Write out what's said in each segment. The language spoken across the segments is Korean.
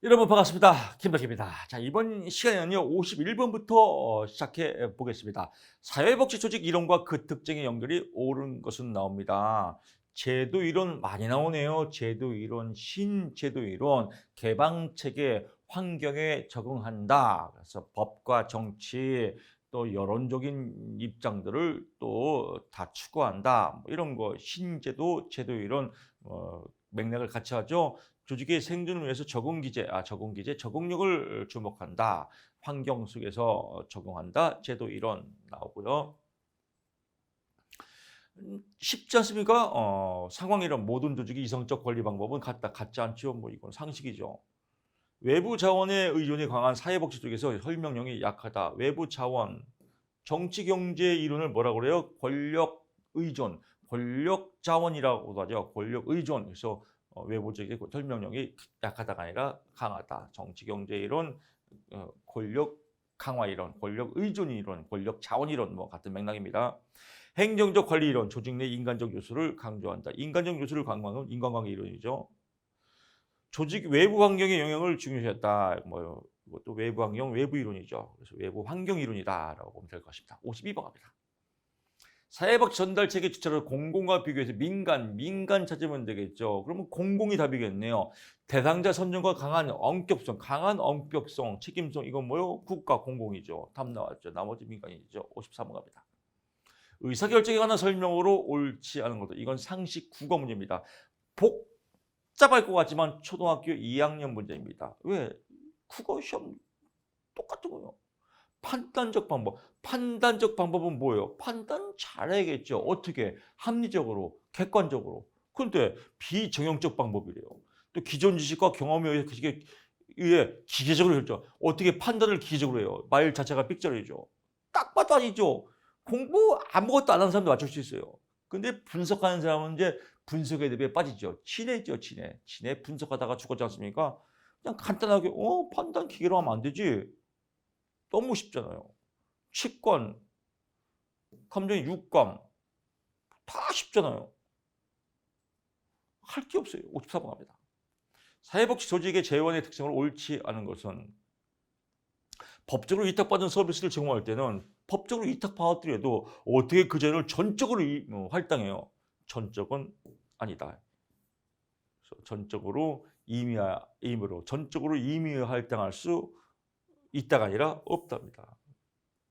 여러분 반갑습니다. 김덕기입니다. 자, 이번 시간에는요, 51번부터 시작해 보겠습니다. 사회복지조직 이론과 그 특징의 연결이 옳은 것은 나옵니다. 제도 이론 많이 나오네요. 제도 이론, 신제도 이론, 개방체계, 환경에 적응한다. 그래서 법과 정치, 또 여론적인 입장들을 또 다 추구한다. 뭐 이런 거 신제도, 제도 이론 맥락을 같이 하죠. 조직의 생존을 위해서 적응력을 주목한다. 환경 속에서 적용한다. 제도 이론 나오고요. 쉽지 않습니까? 상황 이론 모든 조직의 이성적 관리 방법은 같지 않죠. 뭐 이건 상식이죠. 외부 자원에 의존이 강한 사회복지 쪽에서 설명력이 약하다. 외부 자원, 정치 경제 이론을 뭐라고 그래요? 권력 의존, 권력 자원이라고도 하죠. 권력 의존. 그래서 외부적인 설명력이 약하다가 아니라 강하다. 정치 경제 이론, 권력 강화 이론, 권력 의존 이론, 권력 자원 이론 뭐 같은 맥락입니다. 행정적 관리 이론, 조직 내 인간적 요소를 강조한다. 인간적 요소를 강조하는 인간관계 이론이죠. 조직 외부 환경의 영향을 중요시했다. 뭐 이것도 외부 환경, 외부 이론이죠. 그래서 외부 환경 이론이다라고 보면 될 것입니다. 52번 갑니다. 사회복 전달 체계 주체로 공공과 비교해서 민간 찾으면 되겠죠. 그러면 공공이 답이겠네요. 대상자 선정과 강한 엄격성, 책임성 이건 뭐요? 국가 공공이죠. 답 나왔죠. 나머지 민간이죠. 53번 갑니다. 의사결정에 관한 설명으로 옳지 않은 것도 이건 상식 국어 문제입니다. 복잡할 것 같지만 초등학교 2학년 문제입니다. 왜? 국어 시험 똑같은 거예요. 판단적 방법. 판단적 방법은 뭐예요? 판단 잘해야겠죠. 어떻게? 합리적으로, 객관적으로. 그런데 비정형적 방법이래요. 또 기존 지식과 경험에 의해 기계적으로 결정. 어떻게 판단을 기계적으로 해요? 말 자체가 삑절이죠. 딱 봐도 아니죠. 공부 아무것도 안 하는 사람도 맞출 수 있어요. 근데 분석하는 사람은 이제 분석의 늪에 빠지죠. 친해죠, 친해. 친해 분석하다가 죽었지 않습니까? 그냥 간단하게 판단 기계로 하면 안 되지. 너무 쉽잖아요. 치권, 감정의 육감 다 쉽잖아요. 할 게 없어요. 54번 갑니다. 사회복지 조직의 재원의 특성을 옳지 않은 것은 법적으로 위탁받은 서비스를 제공할 때는 법적으로 위탁받았더라도 어떻게 그 재원을 전적으로 할당해요. 전적은 아니다. 그래서 전적으로 전적으로 임의 할당할 수 있다가 아니라 없답니다.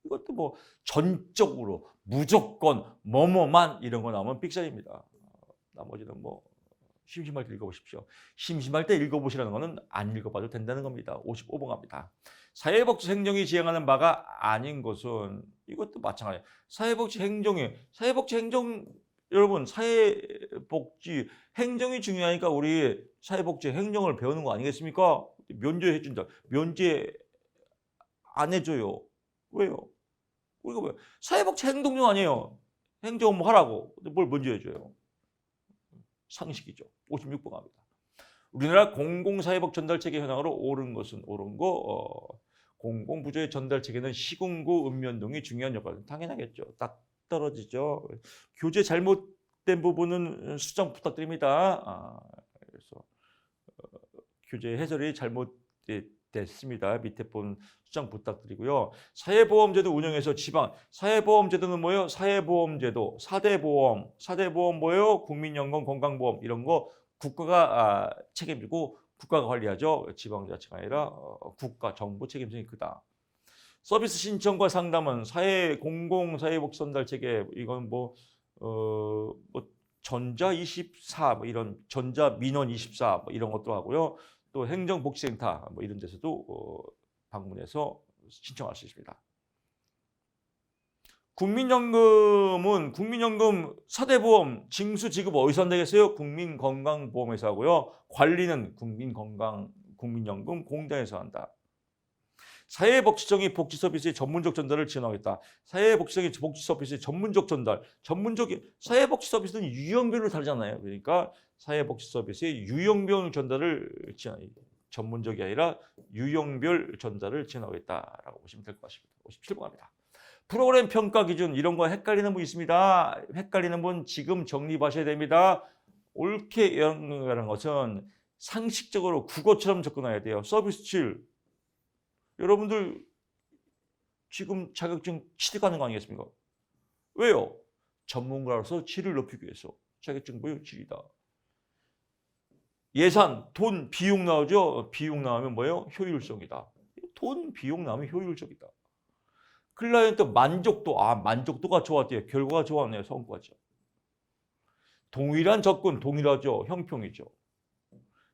이것도 뭐 전적으로 무조건 뭐뭐만 이런 거 나오면 삑살입니다. 나머지는 뭐 심심할 때 읽어보십시오. 심심할 때 읽어보시라는 거는 안 읽어봐도 된다는 겁니다. 55번 갑니다. 사회복지 행정이 지향하는 바가 아닌 것은 이것도 마찬가지예요. 사회복지 행정 여러분 사회복지 행정이 중요하니까 우리 사회복지 행정을 배우는 거 아니겠습니까? 면제해 준다. 면제 안 해줘요. 왜요? 우리가 왜 사회복지 행동용 아니에요. 행정 업무 하라고. 근데 뭘 먼저 해줘요. 상식이죠. 56번 갑니다. 우리나라 공공사회복 전달체계 현황으로 옳은 것은 옳은 거. 공공부조의 전달체계는 시군구 읍면동이 중요한 역할을 당연하겠죠. 딱 떨어지죠. 교재 잘못된 부분은 수정 부탁드립니다. 그래서 교재 해설이 잘못됐습니다. 밑에 본 수정 부탁드리고요. 사회보험제도 운영에서 사회보험제도는 뭐예요? 사회보험제도, 4대 보험 뭐예요? 국민연금, 건강보험 이런 거 국가가 책임지고 국가가 관리하죠. 지방자치가 아니라 국가, 정부 책임성이 크다. 서비스 신청과 상담은 공공사회복지전달체계 이건 뭐 전자24 뭐 이런 전자민원24 뭐 이런 것도 하고요. 또 행정복지센터 뭐 이런 데서도 방문해서 신청할 수 있습니다. 국민연금 4대 보험 징수 지급 어디서 한다겠어요? 국민건강보험에서 하고요. 관리는 국민연금 공단에서 한다. 사회복지적인 복지 서비스의 전문적 전달을 지원하겠다. 사회복지적인 복지 서비스의 전문적 전달. 사회복지 서비스는 유형별로 다르잖아요. 그러니까 사회복지 서비스의 유형별 전달을 전문적이 아니라 유형별 전달을 지원하겠다라고 보시면 될 것 같습니다. 57번 갑니다. 프로그램 평가 기준 이런 거 헷갈리는 분 있습니다. 헷갈리는 분 지금 정립하셔야 됩니다. 옳게 연구하는 것은 상식적으로 국어처럼 접근해야 돼요. 서비스 질. 여러분들 지금 자격증 취득하는 거 아니겠습니까? 왜요? 전문가로서 질을 높이기 위해서. 자격증 뭐예요? 질이다. 예산, 돈, 비용 나오죠? 비용 나오면 뭐예요? 효율성이다. 돈, 비용 나오면 효율적이다. 클라이언트 만족도, 만족도가 좋았대요. 결과가 좋았네요. 성과죠. 동일한 접근, 동일하죠. 형평이죠.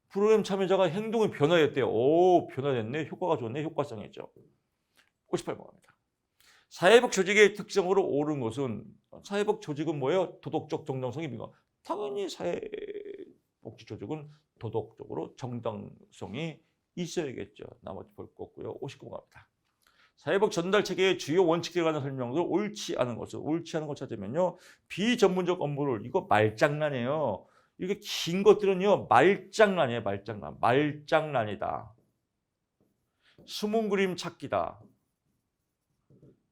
프로그램 참여자가 행동이 변화했대요. 오, 변화됐네. 효과가 좋네. 효과성이죠. 58번입니다. 사회복 조직의 특성으로 옳은 것은 사회복 조직은 뭐예요? 도덕적 정당성입니다. 당연히 사회복지 조직은 도덕적으로 정당성이 있어야겠죠. 나머지 볼 거 없고요. 59번입니다. 사회복 전달 체계의 주요 원칙에 관한 설명도 옳지 않은 것을 옳지 않은 것 찾으면요. 비전문적 업무를 이거 말장난이에요. 이게 긴 것들은요. 말장난이에요. 말장난. 말장난이다. 숨은 그림 찾기다.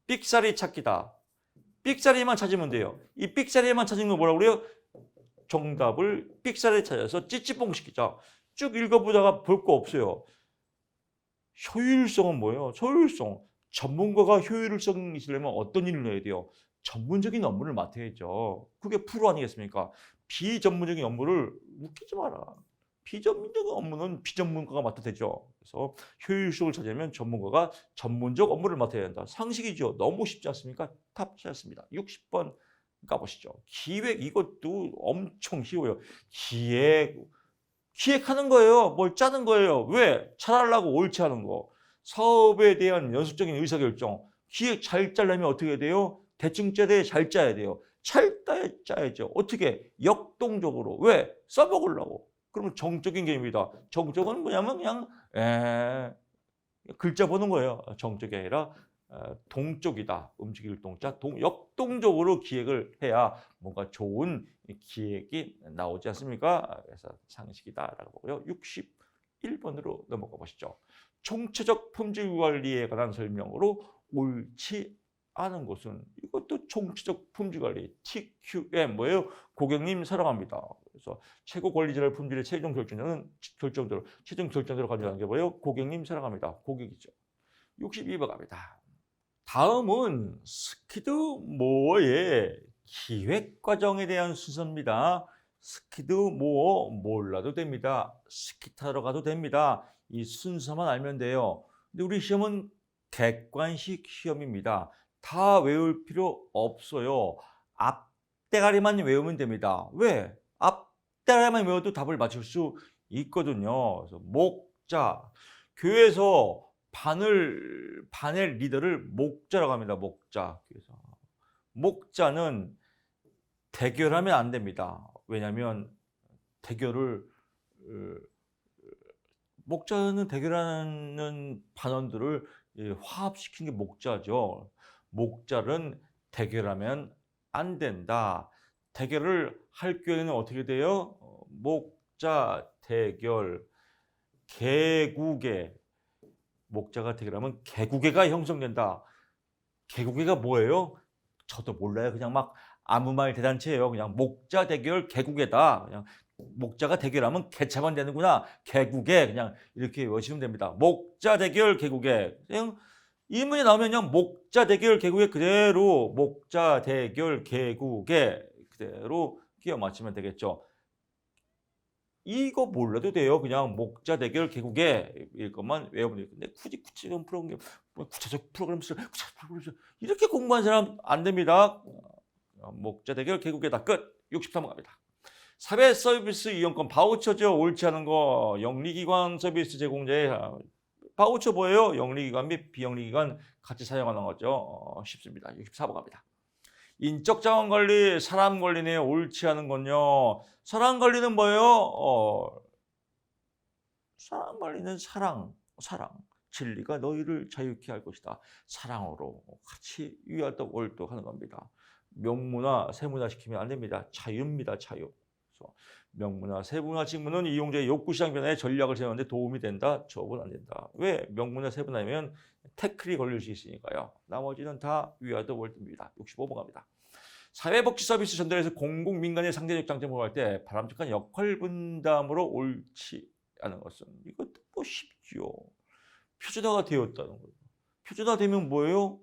삑사리 찾기다. 삑사리만 찾으면 돼요. 이 삑사리만 찾은 거 뭐라고 그래요? 정답을 삑사리 찾아서 찌찌뽕 시키자. 쭉 읽어보다가 볼 거 없어요. 효율성은 뭐예요? 효율성. 전문가가 효율성이 있으려면 어떤 일을 해야 돼요? 전문적인 업무를 맡아야죠. 그게 프로 아니겠습니까? 비전문적인 업무를 웃기지 마라. 비전문적인 업무는 비전문가가 맡아도 되죠. 그래서 효율성을 찾으려면 전문가가 전문적 업무를 맡아야 된다. 상식이죠. 너무 쉽지 않습니까? 탑재였습니다. 60번 가보시죠. 기획 이것도 엄청 쉬워요. 기획하는 거예요. 뭘 짜는 거예요. 왜? 잘하려고 옳지 않은 거. 사업에 대한 연속적인 의사결정. 기획 잘 짜려면 어떻게 돼요? 대충 짜야 돼? 잘 짜야 돼요. 잘 짜야죠. 어떻게? 역동적으로. 왜? 써먹으려고. 그러면 정적인 개념이다. 정적은 뭐냐면 그냥 글자 보는 거예요. 정적이 아니라 동적이다. 움직일 동자. 역동적으로 기획을 해야 뭔가 좋은 기획이 나오지 않습니까? 그래서 상식이다라고 보고요. 61번으로 넘어가 보시죠. 총체적 품질 관리에 관한 설명으로 옳지 않은 것은 이것도 총체적 품질 관리 TQM 뭐예요? 고객님 사랑합니다. 그래서 최고 관리자의 품질의 최종 결정대로 가져가는 게 뭐예요? 고객님 사랑합니다. 고객이죠. 62번 갑니다. 다음은 스키드모어의 기획 과정에 대한 순서입니다. 스키드모어 몰라도 됩니다. 스키 타러 가도 됩니다. 이 순서만 알면 돼요. 근데 우리 시험은 객관식 시험입니다. 다 외울 필요 없어요. 앞대가리만 외우면 됩니다. 왜? 앞대가리만 외워도 답을 맞출 수 있거든요. 그래서 목자, 교회에서 반의 리더를 목자라고 합니다. 목자. 그래서 목자는 대결하면 안 됩니다. 왜냐하면 목자는 대결하는 반원들을 화합시킨 게 목자죠. 목자는 대결하면 안 된다. 대결을 할 경우에는 어떻게 돼요? 목자 대결 개국의 목자가 대결하면 개국애가 형성된다. 개국애가 뭐예요? 저도 몰라요. 그냥 막 아무 말 대단체예요. 그냥 목자 대결 개국애다. 그냥 목자가 대결하면 개차만 되는구나. 개국애 그냥 이렇게 외우시면 됩니다. 목자 대결 개국애. 그냥 이 문제 나오면 그냥 목자 대결 개국애 그대로 목자 대결 개국애 그대로 끼워 맞추면 되겠죠. 이거 몰라도 돼요. 그냥 목자 대결 개국의 것만 외우면 돼요. 근데 굳이 구체적 프로그램, 구체적 프로그램 이렇게 공부한 사람 안 됩니다. 목자 대결 개국에다 끝. 63번 갑니다. 사회 서비스 이용권 바우처죠. 옳지 않은 거. 영리기관 서비스 제공자의 바우처 뭐예요? 영리기관 및 비영리기관 같이 사용하는 거죠. 쉽습니다. 64번 갑니다. 인적 자원 관리, 사람 관리네요. 옳지 않은 건요. 사람 관리는 뭐예요? 사람 관리는 사랑. 진리가 너희를 자유케 할 것이다. 사랑으로 같이 위하도록 옳도록 하는 겁니다. 명문화, 세문화 시키면 안 됩니다. 자유입니다. 자유. 그래서 명문화, 세문화 직무는 이용자의 욕구시장 변화에 전략을 세우는데 도움이 된다. 조업은 안 된다. 왜? 명문화, 세분화면 태클이 걸릴 수 있으니까요. 나머지는 다 위하도록 옳습니다. 65번 갑니다. 사회복지 서비스 전달에서 공공민간의 상대적 장점을 할 때 바람직한 역할 분담으로 옳지 않은 것은 이것도 뭐 쉽죠. 표준화가 되었다는 거예요. 표준화되면 뭐예요?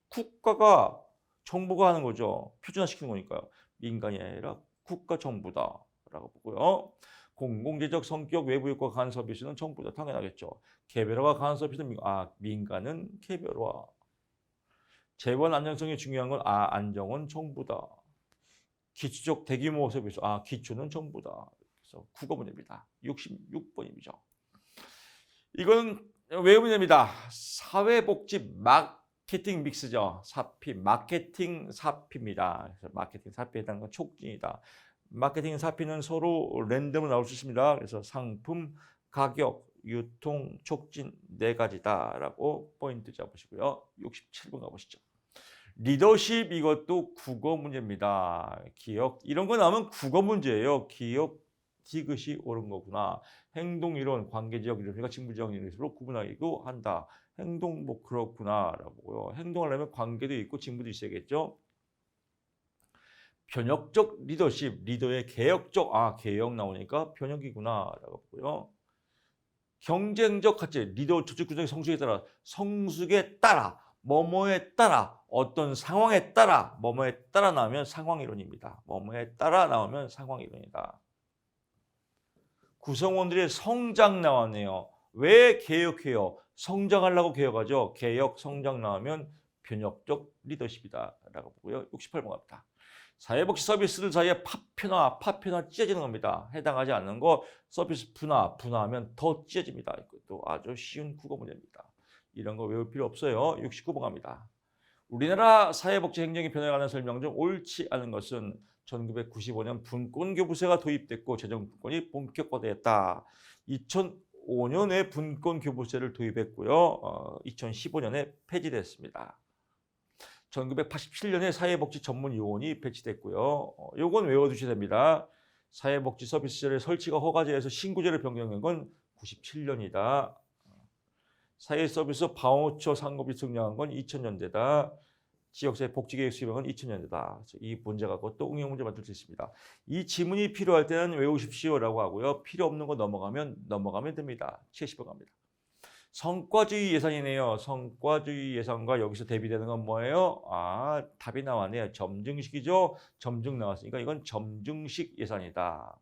국가가 정부가 하는 거죠. 표준화시키는 거니까요. 민간이 아니라 국가 정부다라고 보고요. 공공재적 성격 외부 효과 강한 서비스는 정부다. 당연하겠죠. 개별화가 강한 서비스는 민간은 개별화. 재원 안정성이 중요한 건 안정은 정부다. 기초적 대규모 서비스 기초는 정부다. 그래서 국어 문제입니다. 66번이죠. 이거는 외우 문제입니다. 사회복지 마케팅 믹스죠. 사피 마케팅 사피입니다. 그래서 마케팅 사피에 해당하는 건 촉진이다. 마케팅 사피는 서로 랜덤으로 나올 수 있습니다. 그래서 상품, 가격, 유통, 촉진 네 가지다라고 포인트 잡으시고요. 67번 가보시죠. 리더십 이것도 국어 문제입니다. 기억 이런 거 나오면 국어 문제예요. 기억 디귿이 옳은 거구나. 행동 이론, 관계지역 이론과 직무지역 이론으로 구분하기도 한다. 행동 뭐 그렇구나라고요. 행동하려면 관계도 있고 직무도 있어야겠죠. 변혁적 리더십, 리더의 개혁적 개혁 나오니까 변혁이구나라고 보고요. 경쟁적 가치, 리더 조직 구성의 성숙에 따라 뭐뭐에 따라 어떤 상황에 따라 뭐뭐에 따라 나오면 상황이론입니다. 뭐뭐에 따라 나오면 상황이론이다. 구성원들의 성장 나왔네요. 왜 개혁해요? 성장하려고 개혁하죠. 개혁, 성장 나오면 변혁적 리더십이다 라고 보고요. 68번 갑니다. 사회복지 서비스들 사이에 파편화 찢어지는 겁니다. 해당하지 않는 거 서비스 분화하면 더 찢어집니다. 이것도 아주 쉬운 국어 문제입니다. 이런 거 외울 필요 없어요. 69번 갑니다. 우리나라 사회복지 행정의 변화에 관한 설명 중 옳지 않은 것은 1995년 분권교부세가 도입됐고 재정분권이 본격화되었다. 2005년에 분권교부세를 도입했고요. 2015년에 폐지됐습니다. 1987년에 사회복지 전문요원이 배치됐고요. 요건 외워두셔야 됩니다. 사회복지 서비스의 설치가 허가제에서 신고제로 변경된 건 97년이다. 사회서비스 바우처 상급이 등장한 건 2000년대다. 지역사회 복지계획 수립한 건 2000년대다. 이 문제 갖고 또 응용 문제 만들 수 있습니다. 이 지문이 필요할 때는 외우십시오라고 하고요. 필요 없는 거 넘어가면 됩니다. 70번 갑니다. 성과주의 예산이네요. 성과주의 예산과 여기서 대비되는 건 뭐예요? 답이 나왔네요. 점증식이죠. 점증 나왔으니까 이건 점증식 예산이다.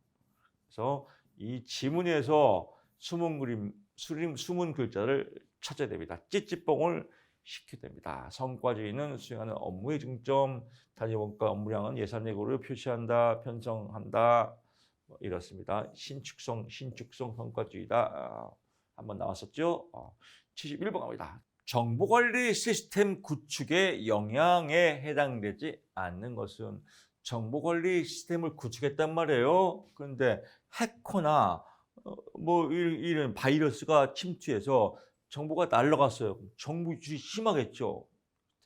그래서 이 지문에서 숨은 글자를 찾아야 됩니다. 찌찌뽕을 시켜야 됩니다. 성과주의는 수행하는 업무의 중점, 단위 원가 업무량은 예산 예고를 표시한다, 편성한다, 이렇습니다. 신축성 성과주의다. 한번 나왔었죠. 71번 갑니다. 정보관리 시스템 구축의 영향에 해당되지 않는 것은 정보관리 시스템을 구축했단 말이에요. 그런데 해커나 이런 바이러스가 침투해서 정보가 날아갔어요. 정보 유출이 심하겠죠.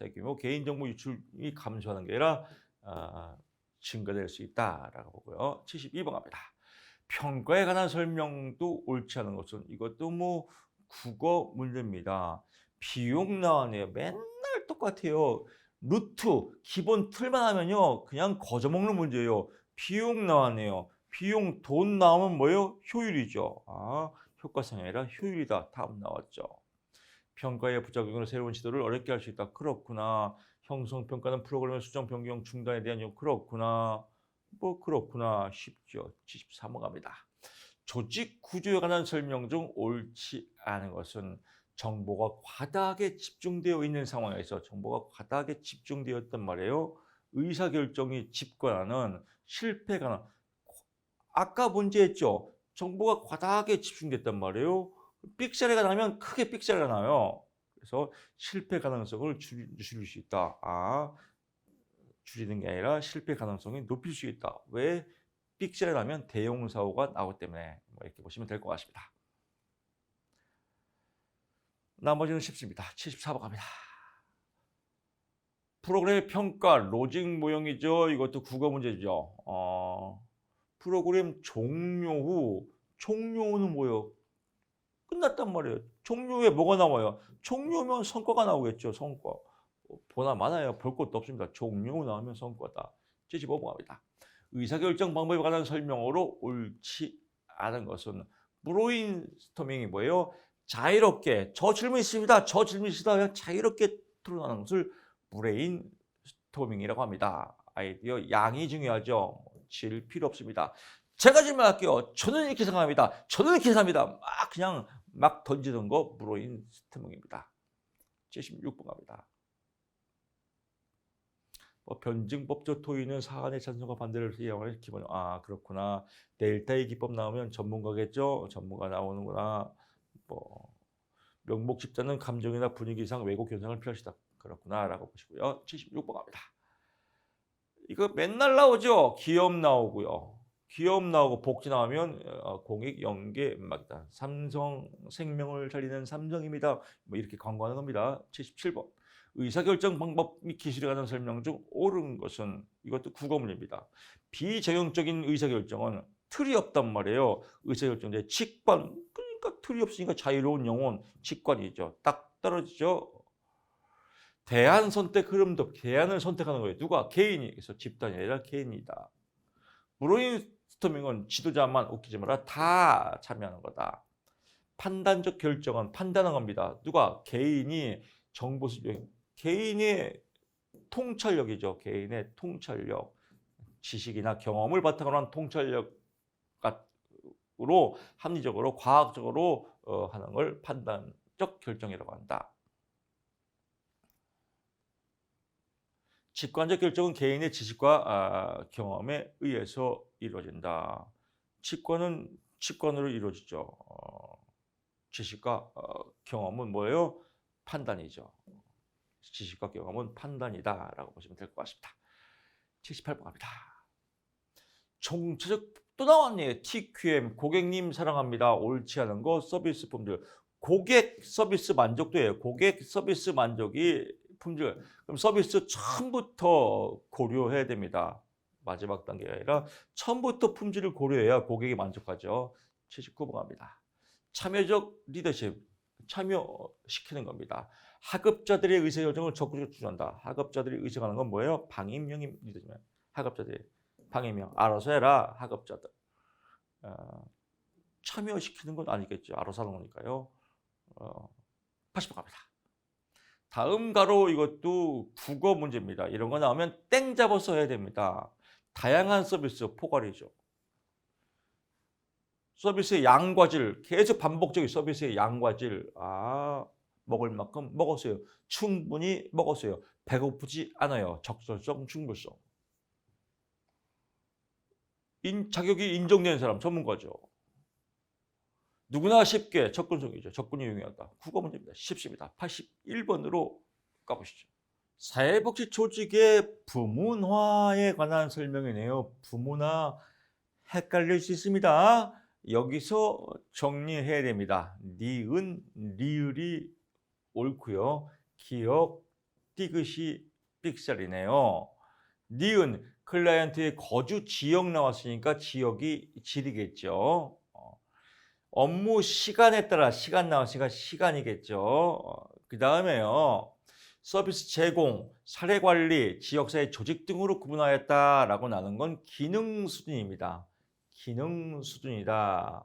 대규모 개인정보 유출이 감소하는 게 아니라 증가될 수 있다라고 보고요. 72번 갑니다. 평가에 관한 설명도 옳지 않은 것은 이것도 국어 문제입니다. 비용 나왔네요. 맨날 똑같아요. 루트 기본 틀만 하면요 그냥 거저먹는 문제예요. 비용 나왔네요. 비용 돈 나오면 뭐예요? 효율이죠. 효과성이 아니라 효율이다. 다음 나왔죠. 평가의 부작용으로 새로운 시도를 어렵게 할 수 있다. 그렇구나. 형성평가는 프로그램의 수정 변경 중단에 대한 이유. 그렇구나. 그렇구나. 쉽죠. 73번 갑니다. 조직 구조에 관한 설명 중 옳지 않은 것은 정보가 과다하게 집중되어 있는 상황에서 정보가 과다하게 집중되었단 말이에요. 의사결정이 집권하는 실패 가능. 아까 문제했죠. 정보가 과다하게 집중됐단 말이에요. 삑사리가 나면 크게 삑사리가 나요. 그래서 실패 가능성을 줄일 수 있다. 줄이는 게 아니라 실패 가능성이 높일 수 있다. 왜? 삑사리 나면 대형 사고가 나오기 때문에 이렇게 보시면 될 것 같습니다. 나머지는 쉽습니다. 74번 갑니다. 프로그램 평가 로직 모형이죠. 이것도 국어 문제죠. 프로그램 종료는 뭐예요? 끝났단 말이에요. 종료 후에 뭐가 나와요? 종료면 성과가 나오겠죠. 성과. 보나 마나요. 볼 것도 없습니다. 종료 나오면 성과다. 75번 갑니다. 의사결정 방법에 관한 설명으로 옳지 않은 것은 브레인스토밍이 뭐예요? 자유롭게 저 질문 있습니다. 저 질문 있습니다. 그냥 자유롭게 토론하는 것을 브레인스토밍이라고 합니다. 아이디어 양이 중요하죠. 질 필요 없습니다. 제가 질문할게요. 저는 이렇게 생각합니다. 저는 이렇게 생각합니다. 막 그냥 막 던지는 거 브레인스토밍입니다. 76번 갑니다. 변증법적 토의는 사안의 찬성과 반대를 이용하는 기본. 아 그렇구나. 델타의 기법 나오면 전문가겠죠. 전문가 나오는구나. 명목 집단은 감정이나 분위기상 왜곡 현상을 피하시다. 그렇구나라고 보시고요. 76번 갑니다. 이거 맨날 나오죠. 기업 나오고요. 기업 나오고 복지 나오면 공익 연계 음악이다. 삼성생명을 살리는 삼성입니다. 이렇게 광고하는 겁니다. 77번. 의사결정 방법 및 기술에 관한 설명 중 옳은 것은 이것도 국어문제입니다. 비정형적인 의사결정은 틀이 없단 말이에요. 의사결정제 직관 그러니까 틀이 없으니까 자유로운 영혼 직관이죠. 딱 떨어지죠. 대안 선택 흐름도 대안을 선택하는 거예요. 누가? 개인이. 그래서 집단이 아니라 개인이다. 브레인스토밍은 지도자만 웃기지 마라 다 참여하는 거다. 판단적 결정은 판단한 겁니다. 누가? 개인이 정보 수집 개인의 통찰력이죠. 개인의 통찰력, 지식이나 경험을 바탕으로 한 통찰력으로 합리적으로 과학적으로 하는 걸 판단적 결정이라고 한다. 직관적 결정은 개인의 지식과 경험에 의해서 이루어진다. 직관으로 이루어지죠. 지식과 경험은 뭐예요? 판단이죠. 지식과 경험은 판단이다 라고 보시면 될 것 같습니다. 78번 갑니다. 총체적 또 나왔네. TQM 고객님 사랑합니다. 옳지 않은 거 서비스 품질. 고객 서비스 만족도예요. 고객 서비스 만족이 품질. 그럼 서비스 처음부터 고려해야 됩니다. 마지막 단계가 아니라 처음부터 품질을 고려해야 고객이 만족하죠. 79번 갑니다. 참여적 리더십. 참여시키는 겁니다. 하급자들의 의사결정을 적극적으로 주장한다. 하급자들이 의사하는 건 뭐예요? 방임형이 리더십이면 하급자들이 방임형 알아서 해라. 하급자들 참여시키는 건 아니겠죠. 알아서 하는 거니까요. 80번 갑니다. 다음 가로 이것도 국어 문제입니다. 이런 거 나오면 땡 잡아서 해야 됩니다. 다양한 서비스 포괄이죠. 서비스의 양과 질, 계속 반복적인 서비스의 양과 질. 먹을 만큼 먹었어요. 충분히 먹었어요. 배고프지 않아요. 적절성, 충분성. 자격이 인정되는 사람, 전문가죠. 누구나 쉽게 접근성이죠. 접근이 용이하다. 국어 문제입니다. 쉽습니다. 81번으로 가보시죠. 사회복지 조직의 부문화에 관한 설명이네요. 부문화 헷갈릴 수 있습니다. 여기서 정리해야 됩니다. 니은, 리을이 옳고요. 기억, 띠긋이 삑살이네요. 니은, 클라이언트의 거주 지역 나왔으니까 지역이 질이겠죠. 업무 시간에 따라 시간 나왔으니까 시간이겠죠. 그 다음에요. 서비스 제공, 사례 관리, 지역사회 조직 등으로 구분하였다라고 나눈 건 기능 수준입니다. 기능 수준이다.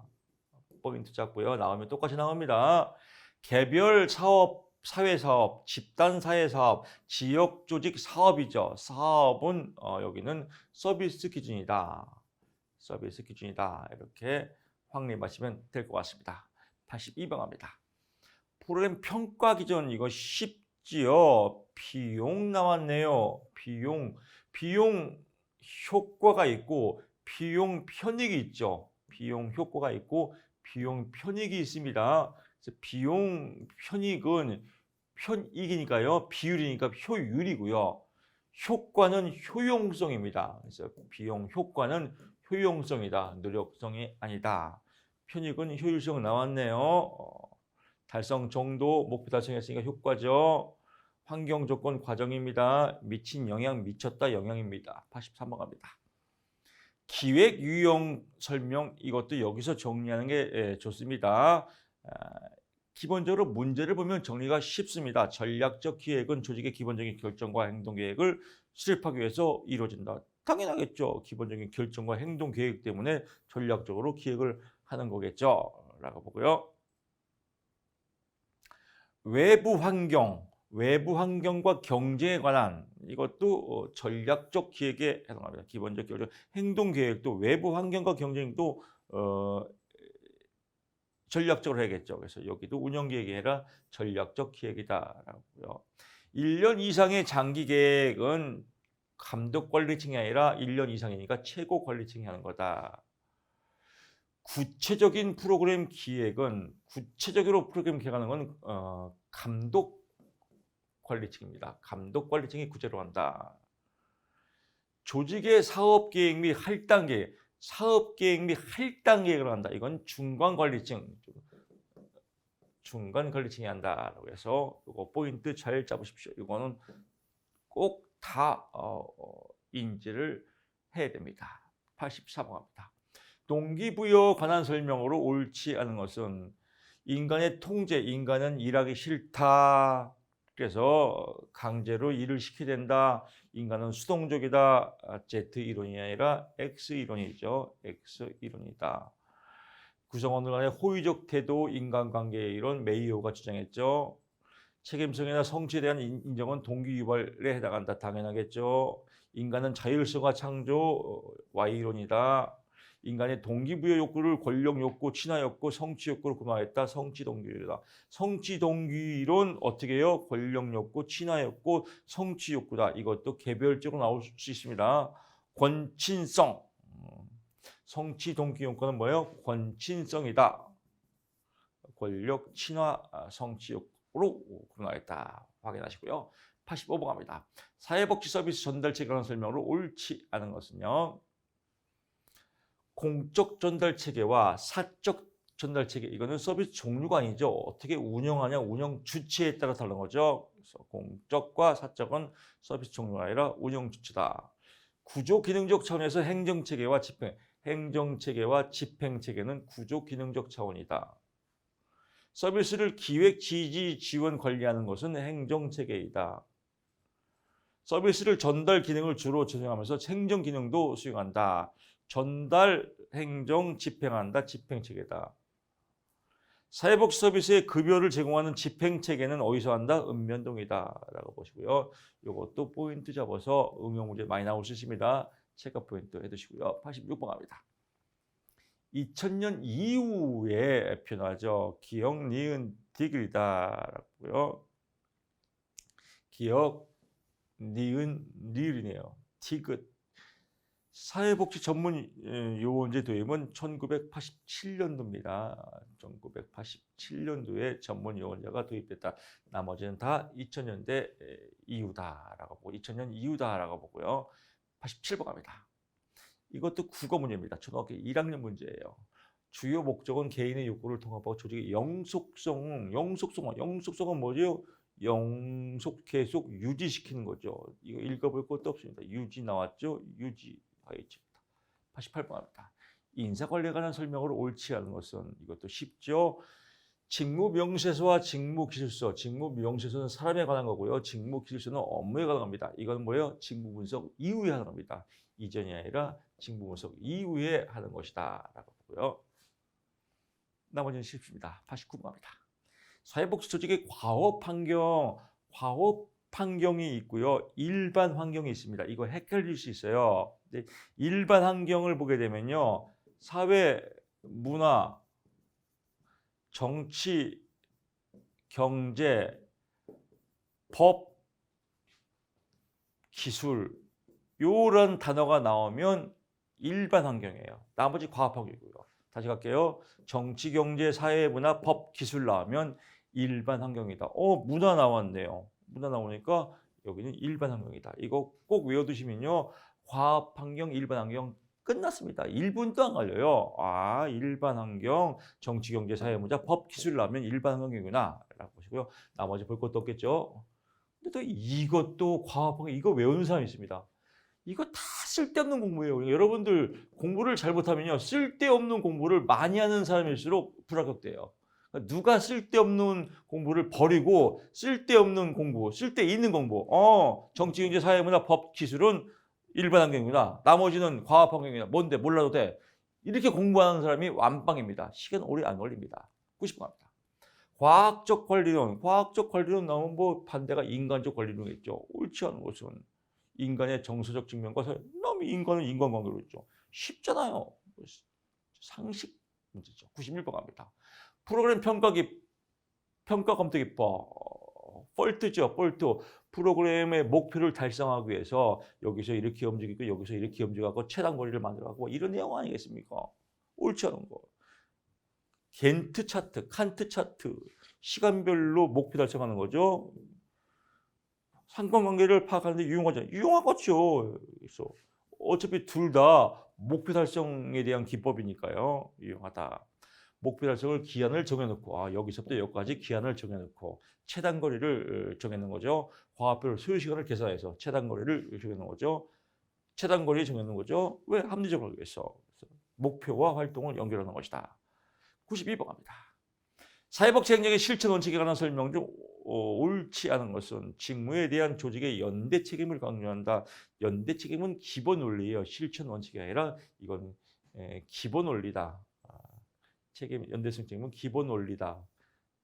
포인트 잡고요. 나오면 똑같이 나옵니다. 개별 사업, 사회사업, 집단사회사업, 지역조직 사업이죠. 사업은 여기는 서비스 기준이다. 서비스 기준이다. 이렇게 확립하시면 될 것 같습니다. 82번 갑니다. 프로그램 평가 기준 이거 쉽지요. 비용 나왔네요. 비용 효과가 있고 비용 편익이 있죠. 비용 효과가 있고 비용 편익이 있습니다. 그래서 비용 편익은 편익이니까요. 비율이니까 효율이고요. 효과는 효용성입니다. 그래서 비용 효과는 효용성이다. 노력성이 아니다. 편익은 효율성 나왔네요. 달성 정도 목표 달성했으니까 효과죠. 환경 조건 과정입니다. 미친 영향 미쳤다 영향입니다. 83번 갑니다. 기획 유형 설명 이것도 여기서 정리하는 게 좋습니다. 기본적으로 문제를 보면 정리가 쉽습니다. 전략적 기획은 조직의 기본적인 결정과 행동 계획을 수립하기 위해서 이루어진다. 당연하겠죠. 기본적인 결정과 행동 계획 때문에 전략적으로 기획을 하는 거겠죠. 라고 보고요. 외부 환경과 경제에 관한 이것도 전략적 기획에 해당합니다. 기본적 기획, 행동 계획도 외부 환경과 경쟁도 전략적으로 해야겠죠. 그래서 여기도 운영 계획이 아니라 전략적 기획이다라고요. 1년 이상의 장기 계획은 감독 관리층이 아니라 1년 이상이니까 최고 관리층이 하는 거다. 구체적인 프로그램 기획은 구체적으로 프로그램 기획하는 건 감독 관리층입니다. 감독 관리층이 구체로 한다. 조직의 사업 계획 및 할당 계획, 사업 계획 및 할당 계획을 한다. 이건 중간 관리층이 한다라고 해서 이거 포인트 잘 잡으십시오. 이거는 꼭 다 인지를 해야 됩니다. 84번 갑니다. 동기부여 관한 설명으로 옳지 않은 것은 인간의 통제, 인간은 일하기 싫다. 그래서 강제로 일을 시켜야 된다. 인간은 수동적이다. Z 이론이 아니라 X 이론이죠. X 이론이다. 구성원들 간의 호의적 태도, 인간관계의 이론, 메이오가 주장했죠. 책임성이나 성취에 대한 인정은 동기유발에 해당한다. 당연하겠죠. 인간은 자율성과 창조, Y 이론이다. 인간의 동기부여 욕구를 권력 욕구, 친화 욕구, 성취 욕구로 구분하겠다. 성취 동기이다. 성취 동기이론 어떻게 해요? 권력 욕구, 친화 욕구, 성취 욕구다. 이것도 개별적으로 나올 수 있습니다. 권친성. 성취 동기 욕구는 뭐예요? 권친성이다. 권력, 친화, 성취 욕구로 구분하겠다. 확인하시고요. 85번 갑니다. 사회복지 서비스 전달체계에 관한 설명으로 옳지 않은 것은요. 공적 전달 체계와 사적 전달 체계, 이거는 서비스 종류가 아니죠. 어떻게 운영하냐, 운영 주체에 따라 다른 거죠. 그래서 공적과 사적은 서비스 종류가 아니라 운영 주체다. 구조 기능적 차원에서 행정 체계와 집행 체계는 구조 기능적 차원이다. 서비스를 기획, 지지, 지원, 관리하는 것은 행정 체계이다. 서비스를 전달 기능을 주로 진행하면서 행정 기능도 수행한다. 전달, 행정, 집행한다. 집행체계다. 사회복지 서비스의 급여를 제공하는 집행체계는 어디서 한다? 읍면동이다. 라고 보시고요. 이것도 포인트 잡아서 응용 문제 많이 나올 수 있습니다. 체크 포인트 해두시고요. 86번 갑니다. 2000년 이후에 표현하죠. 기억, 니은, 디귿이다. 라고요. 기억, 니은, 리을이네요. 디귿. 사회복지 전문 요원제 도입은 1987년도입니다. 1987년도에 전문 요원제가 도입됐다. 나머지는 다 2000년대 이후다라고 보고 2000년 이후다라고 보고요. 87번 갑니다. 이것도 국어 문제입니다. 초등학교 1학년 문제예요. 주요 목적은 개인의 욕구를 통합하고 조직의 영속성은 뭐죠? 영속, 계속 유지시키는 거죠. 이거 읽어볼 것도 없습니다. 유지 나왔죠? 유지. 88번 합니다. 인사관리에 관한 설명으로 옳지 않은 것은 이것도 쉽죠. 직무명세서와 직무기술서. 직무명세서는 사람에 관한 거고요. 직무기술서는 업무에 관한 겁니다. 이건 뭐예요? 직무분석 이후에 하는 겁니다. 이전이 아니라 직무분석 이후에 하는 것이다. 라고 보고요. 나머지는 쉽습니다. 89번 합니다. 사회복지 조직의 과업 환경이 있고요. 일반 환경이 있습니다. 이거 헷갈릴 수 있어요. 일반 환경을 보게 되면요. 사회, 문화, 정치, 경제, 법, 기술 이런 단어가 나오면 일반 환경이에요. 나머지 과업 환경이고요. 다시 갈게요. 정치, 경제, 사회, 문화, 법, 기술 나오면 일반 환경이다. 문화 나왔네요. 문화 나오니까 여기는 일반 환경이다. 이거 꼭 외워두시면요. 과학 환경, 일반 환경 끝났습니다. 1분도 안 걸려요. 일반 환경, 정치, 경제, 사회, 문화, 법, 기술 나오면 일반 환경이구나. 라고 보시고요. 나머지 볼 것도 없겠죠. 근데 또 이것도 과학 환경, 이거 외우는 사람이 있습니다. 이거 다 쓸데없는 공부예요. 여러분들 공부를 잘못하면요. 쓸데없는 공부를 많이 하는 사람일수록 불합격돼요. 누가 쓸데없는 공부를 버리고 쓸데없는 공부, 쓸데있는 공부. 정치, 경제, 사회, 문화, 법, 기술은 일반 환경이구나. 나머지는 과학 환경이다. 뭔데? 몰라도 돼. 이렇게 공부하는 사람이 완빵입니다. 시간 오래 안 걸립니다. 90분 갑니다. 과학적 관리론 나오면 뭐 반대가 인간적 관리론이겠죠. 옳지 않은 것은 인간의 정서적 측면과 너무 인간은 인간관계로 있죠. 쉽잖아요. 상식 문제죠. 91번 갑니다. 프로그램 평가 검토 기법. 폴트죠. 폴트. 프로그램의 목표를 달성하기 위해서 여기서 이렇게 움직이고 여기서 이렇게 움직이고 최단 거리를 만들어가고 이런 내용 아니겠습니까? 옳지 않은 거. 겐트 차트, 칸트 차트. 시간별로 목표 달성하는 거죠. 상관관계를 파악하는데 유용하잖아요. 유용하겠죠. 그래서 어차피 둘 다 목표 달성에 대한 기법이니까요. 유용하다. 목표 달성을 기한을 정해놓고 여기서부터 여기까지 기한을 정해놓고 최단 거리를 정해놓는 거죠. 과학별 소요 시간을 계산해서 최단 거리를 정해놓는 거죠. 최단 거리 정해놓는 거죠. 왜? 합리적으로 위해서. 목표와 활동을 연결하는 것이다. 92번 갑니다. 사회복지 행정의 실천 원칙에 관한 설명 중 옳지 않은 것은 직무에 대한 조직의 연대 책임을 강조한다. 연대 책임은 기본 원리예요. 실천 원칙이 아니라 이건 기본 원리다. 책임 연대성 책임은 기본 원리다.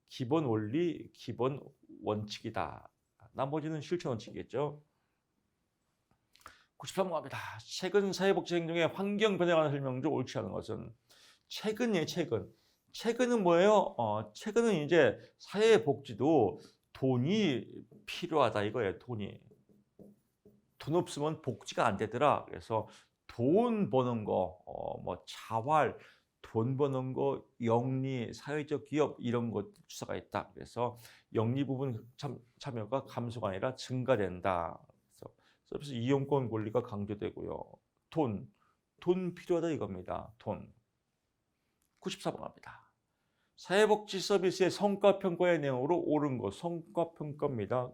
기본 원리, 기본 원칙이다. 나머지는 실천 원칙이겠죠. 93번 갑니다. 최근 사회복지 행정의 환경 변화에 관한 설명 중 옳지 않은 것은 최근이에요. 최근은 뭐예요? 최근은 이제 사회복지도 돈이 필요하다 이거예요. 돈이. 돈 없으면 복지가 안 되더라. 그래서 돈 버는 거, 뭐 자활, 돈 버는 거, 영리, 사회적 기업 이런 것 추세가 있다. 그래서 영리 부분 참여가 감소가 아니라 증가된다. 그래서 서비스 이용권 권리가 강조되고요. 돈 필요하다 이겁니다. 돈. 94번 갑니다. 사회복지 서비스의 성과평가의 내용으로 옳은 것, 성과평가입니다.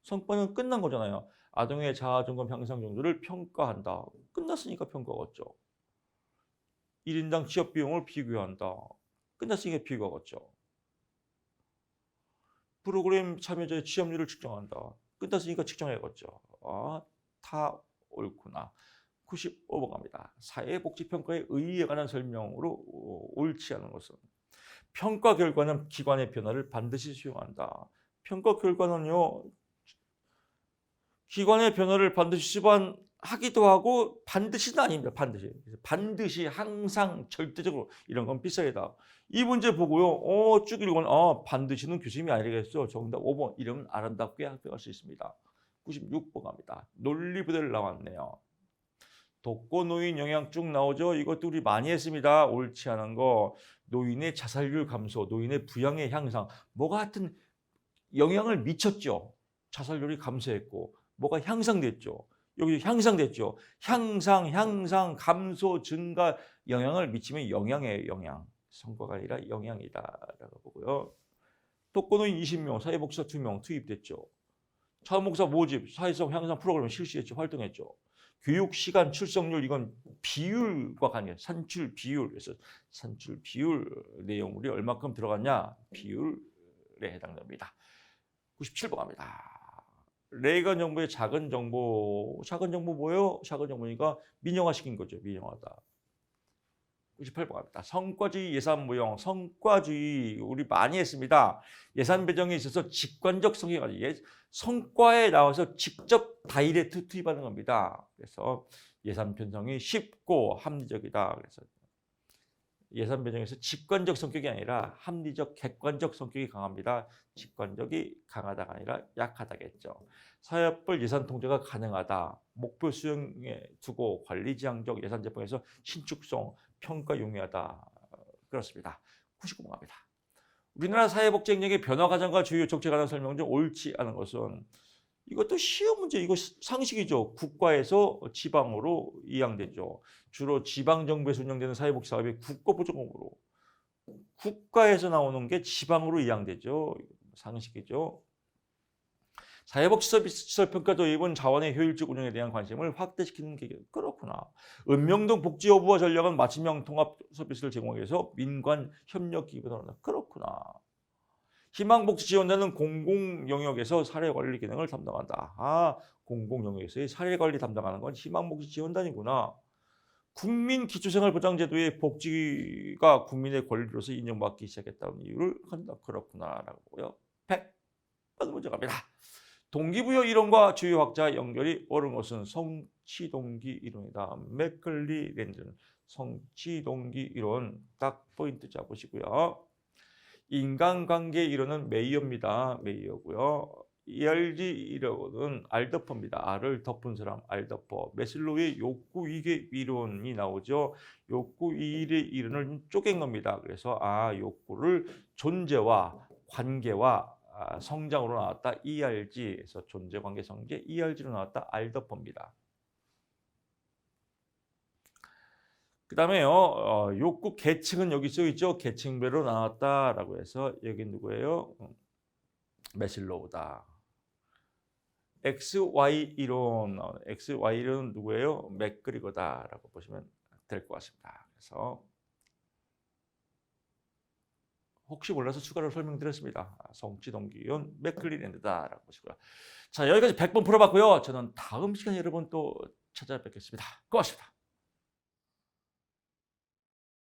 성과는 끝난 거잖아요. 아동의 자아점검 향상 정도를 평가한다. 끝났으니까 평가겠죠. 1인당 취업 비용을 비교한다. 끝났으니까 비교하겠죠. 프로그램 참여자의 취업률을 측정한다. 끝났으니까 측정해야겠죠. 다 옳구나. 95번 갑니다. 사회복지평가의 의의에 관한 설명으로 옳지 않은 것은 평가 결과는 기관의 변화를 반드시 수용한다. 평가 결과는요. 기관의 변화를 반드시 수반하기도 하고 반드시는 아닙니다. 반드시 항상 절대적으로 이런 건 비싸다. 이 문제 보고요. 쭉 읽으면 반드시는 교수님이 아니겠어. 정답 5번 이러면 아름답게 합격할 수 있습니다. 96번 갑니다. 논리 부대를 나왔네요. 독거노인 영향 쭉 나오죠. 이것도 우리 많이 했습니다. 옳지 않은 거. 노인의 자살률 감소, 노인의 부양의 향상. 뭐가 하여튼 영향을 미쳤죠. 자살률이 감소했고 뭐가 향상됐죠. 여기 향상됐죠. 향상, 감소, 증가 영향을 미치면 영향이에요. 영향. 성과가 아니라 영향이다라고 보고요. 독거노인 20명, 사회복지사 2명 투입됐죠. 자원봉사 모집, 사회성 향상 프로그램 실시했죠. 활동했죠. 교육 시간 출석률 이건 비율과 관계, 산출 비율. 그래서 산출 비율 내용물이 얼마큼 들어갔냐 비율에 해당됩니다. 97번 갑니다. 레이건 정부의 작은 정부 뭐예요? 작은 정부니까 민영화시킨 거죠. 민영화다. 98번 갑니다. 성과주의 예산 모형, 성과주의 우리 많이 했습니다. 예산 배정에 있어서 직관적 성향이 아니에요. 성과에 나와서 직접 다이렉트 투입하는 겁니다. 그래서 예산 편성이 쉽고 합리적이다. 그래서 예산 배정에서 직관적 성격이 아니라 합리적, 객관적 성격이 강합니다. 직관적이 강하다가 아니라 약하다겠죠. 사회별 예산 통제가 가능하다. 목표 수행에 두고 관리지향적 예산 제공에서 신축성, 평가 용이하다. 그렇습니다. 99번 갑니다. 우리나라 사회복지 행정의 변화 과정과 주요 정책에 관한 설명 중 옳지 않은 것은 이것도 쉬운 문제, 이거 상식이죠. 국가에서 지방으로 이양되죠. 주로 지방정부에서 운영되는 사회복지 사업이 국가보조금으로 국가에서 나오는 게 지방으로 이양되죠. 상식이죠. 사회복지 서비스 시설 평가 도입은 자원의 효율적 운영에 대한 관심을 확대시키는 게 그렇구나. 은명동 복지여부와 전략은 맞춤형 통합 서비스를 제공하기 위해서 민관 협력 기업에 나온다. 그렇구나. 희망복지 지원단은 공공 영역에서 사례 관리 기능을 담당한다. 공공 영역에서의 사례 관리 담당하는 건 희망복지 지원단이구나. 국민기초생활보장제도의 복지가 국민의 권리로서 인정받기 시작했다는 이유를 한다. 그렇구나라고 보고요. 100번 문제 갑니다. 동기부여 이론과 주요 학자 연결이 옳은 것은 성취동기 이론이다. 맥클리 랜드는 성취동기 이론 딱 포인트 잡으시고요. 인간관계 이론은 메이어입니다. 메이어고요. ERG 이론은 알더퍼입니다. R을 덮은 사람 알더퍼. 메슬로우의 욕구이익의 이론이 나오죠. 욕구이익의 이론을 쪼갠 겁니다. 그래서 욕구를 존재와 관계와 성장으로 나왔다. ERG에서 존재, 관계, 성계, ERG로 나왔다. 알더퍼입니다. 그 다음에요. 욕구 계층은 여기 써있죠. 계층별로 나왔다라고 해서 여기 누구예요? 메슬로우다. XY 이론, XY 이론은 누구예요? 맥그리거다라고 보시면 될 것 같습니다. 그래서 혹시 몰라서 추가로 설명드렸습니다. 성취동기 이론 맥클리랜드다라고 보시고요. 자, 여기까지 100번 풀어봤고요. 저는 다음 시간에 여러분 또 찾아뵙겠습니다. 고맙습니다.